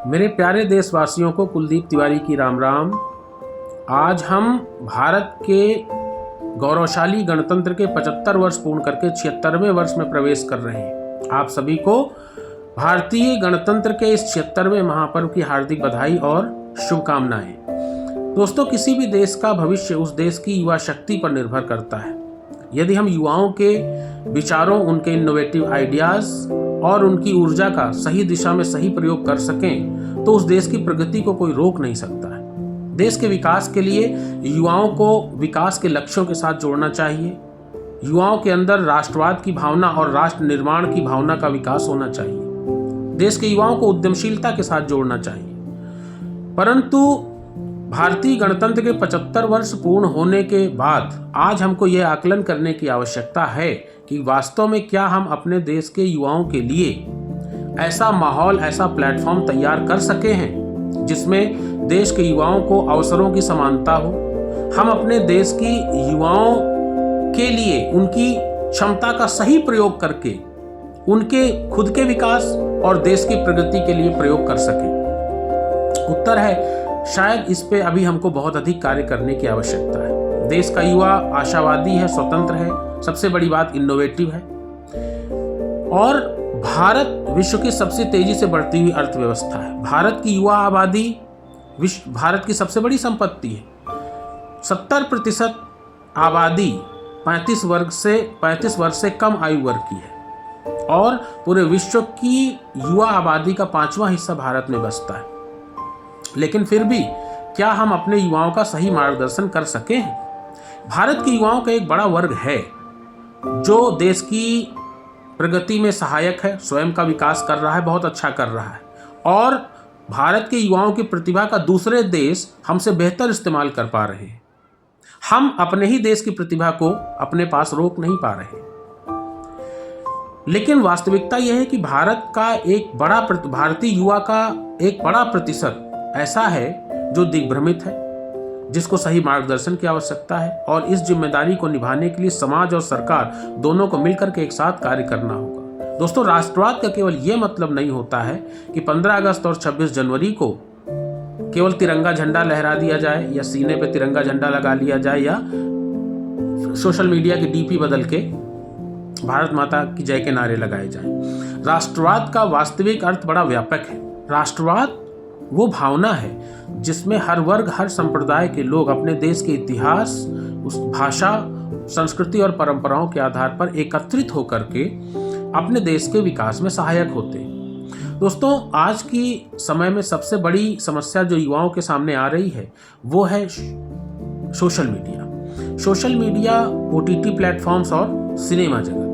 मेरे प्यारे देशवासियों को कुलदीप तिवारी की राम राम। आज हम भारत के गौरवशाली गणतंत्र के 75 वर्ष पूर्ण करके 76वें वर्ष में प्रवेश कर रहे हैं। आप सभी को भारतीय गणतंत्र के इस 76वें महापर्व की हार्दिक बधाई और शुभकामनाएं। दोस्तों, किसी भी देश का भविष्य उस देश की युवा शक्ति पर निर्भर करता है। यदि हम युवाओं के विचारों, उनके इनोवेटिव आइडियाज और उनकी ऊर्जा का सही दिशा में सही प्रयोग कर सकें तो उस देश की प्रगति को कोई रोक नहीं सकता है। देश के विकास के लिए युवाओं को विकास के लक्ष्यों के साथ जोड़ना चाहिए। युवाओं के अंदर राष्ट्रवाद की भावना और राष्ट्र निर्माण की भावना का विकास होना चाहिए। देश के युवाओं को उद्यमशीलता के साथ जोड़ना चाहिए। परंतु भारतीय गणतंत्र के 75 वर्ष पूर्ण होने के बाद आज हमको यह आकलन करने की आवश्यकता है कि वास्तव में क्या हम अपने देश के युवाओं के लिए ऐसा माहौल, ऐसा प्लेटफॉर्म तैयार कर सके हैं जिसमें देश के युवाओं को अवसरों की समानता हो। हम अपने देश की युवाओं के लिए उनकी क्षमता का सही प्रयोग करके उनके खुद के विकास और देश की प्रगति के लिए प्रयोग कर सकें। उत्तर है शायद इस पे अभी हमको बहुत अधिक कार्य करने की आवश्यकता है। देश का युवा आशावादी है, स्वतंत्र है, सबसे बड़ी बात इनोवेटिव है और भारत विश्व की सबसे तेजी से बढ़ती हुई अर्थव्यवस्था है। भारत की युवा आबादी विश्व भारत की सबसे बड़ी संपत्ति है। 70% आबादी 35 वर्ष से कम आयु वर्ग की है और पूरे विश्व की युवा आबादी का 5वां हिस्सा भारत में बसता है। लेकिन फिर भी क्या हम अपने युवाओं का सही मार्गदर्शन कर सके हैं? भारत के युवाओं का एक बड़ा वर्ग है जो देश की प्रगति में सहायक है, स्वयं का विकास कर रहा है, बहुत अच्छा कर रहा है और भारत के युवाओं की प्रतिभा का दूसरे देश हमसे बेहतर इस्तेमाल कर पा रहे हैं। हम अपने ही देश की प्रतिभा को अपने पास रोक नहीं पा रहे। लेकिन वास्तविकता यह है कि भारतीय युवा का एक बड़ा प्रतिशत ऐसा है जो दिग्भ्रमित है, जिसको सही मार्गदर्शन की आवश्यकता है और इस जिम्मेदारी को निभाने के लिए समाज और सरकार दोनों को मिलकर के एक साथ कार्य करना होगा। दोस्तों, राष्ट्रवाद का केवल ये मतलब नहीं होता है कि 15 अगस्त और 26 जनवरी को केवल तिरंगा झंडा लहरा दिया जाए या सीने पे तिरंगा झंडा लगा लिया जाए या सोशल मीडिया की डीपी बदल के भारत माता की जय के नारे लगाए जाएं। राष्ट्रवाद का वास्तविक अर्थ बड़ा व्यापक है। राष्ट्रवाद वो भावना है जिसमें हर वर्ग, हर संप्रदाय के लोग अपने देश के इतिहास, उस भाषा, संस्कृति और परंपराओं के आधार पर एकत्रित होकर के अपने देश के विकास में सहायक होते हैं। दोस्तों, आज की समय में सबसे बड़ी समस्या जो युवाओं के सामने आ रही है वो है सोशल मीडिया, OTT प्लेटफॉर्म्स और सिनेमा जगत।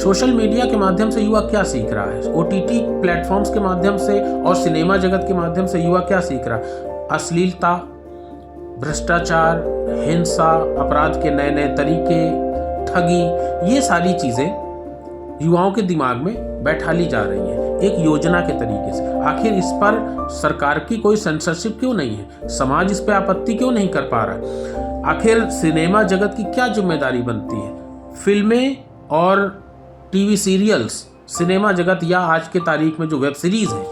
सोशल मीडिया के माध्यम से युवा क्या सीख रहा है? OTT प्लेटफॉर्म्स के माध्यम से और सिनेमा जगत के माध्यम से युवा क्या सीख रहा है? अश्लीलता, भ्रष्टाचार, हिंसा, अपराध के नए नए तरीके, ठगी, ये सारी चीजें युवाओं के दिमाग में बैठा ली जा रही है एक योजना के तरीके से। आखिर इस पर सरकार की कोई सेंसरशिप क्यों नहीं है? समाज इस पर आपत्ति क्यों नहीं कर पा रहा? आखिर सिनेमा जगत की क्या जिम्मेदारी बनती है? फिल्में और टीवी सीरियल्स, सिनेमा जगत या आज के तारीख में जो वेब सीरीज है,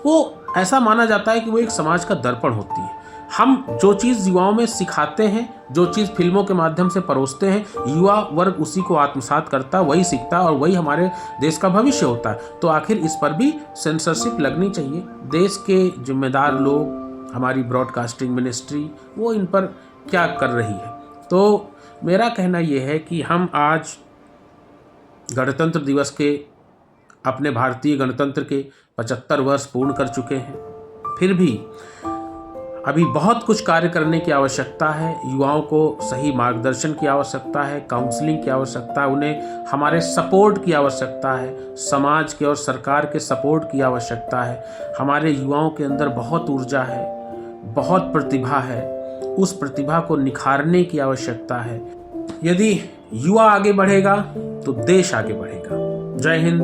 वो ऐसा माना जाता है कि वो एक समाज का दर्पण होती है। हम जो चीज़ युवाओं में सिखाते हैं, जो चीज़ फिल्मों के माध्यम से परोसते हैं, युवा वर्ग उसी को आत्मसात करता है, वही सीखता है और वही हमारे देश का भविष्य होता है। तो आखिर इस पर भी सेंसरशिप लगनी चाहिए। देश के जिम्मेदार लोग, हमारी ब्रॉडकास्टिंग मिनिस्ट्री, वो इन पर क्या कर रही है? तो मेरा कहना यह है कि हम आज गणतंत्र दिवस के अपने भारतीय गणतंत्र के 75 वर्ष पूर्ण कर चुके हैं। फिर भी अभी बहुत कुछ कार्य करने की आवश्यकता है। युवाओं को सही मार्गदर्शन की आवश्यकता है, काउंसलिंग की आवश्यकता है, उन्हें हमारे सपोर्ट की आवश्यकता है, समाज के और सरकार के सपोर्ट की आवश्यकता है। हमारे युवाओं के अंदर बहुत ऊर्जा है, बहुत प्रतिभा है, उस प्रतिभा को निखारने की आवश्यकता है। यदि युवा आगे बढ़ेगा तो देश आगे बढ़ेगा। जय हिंद,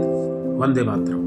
वंदे मातरम।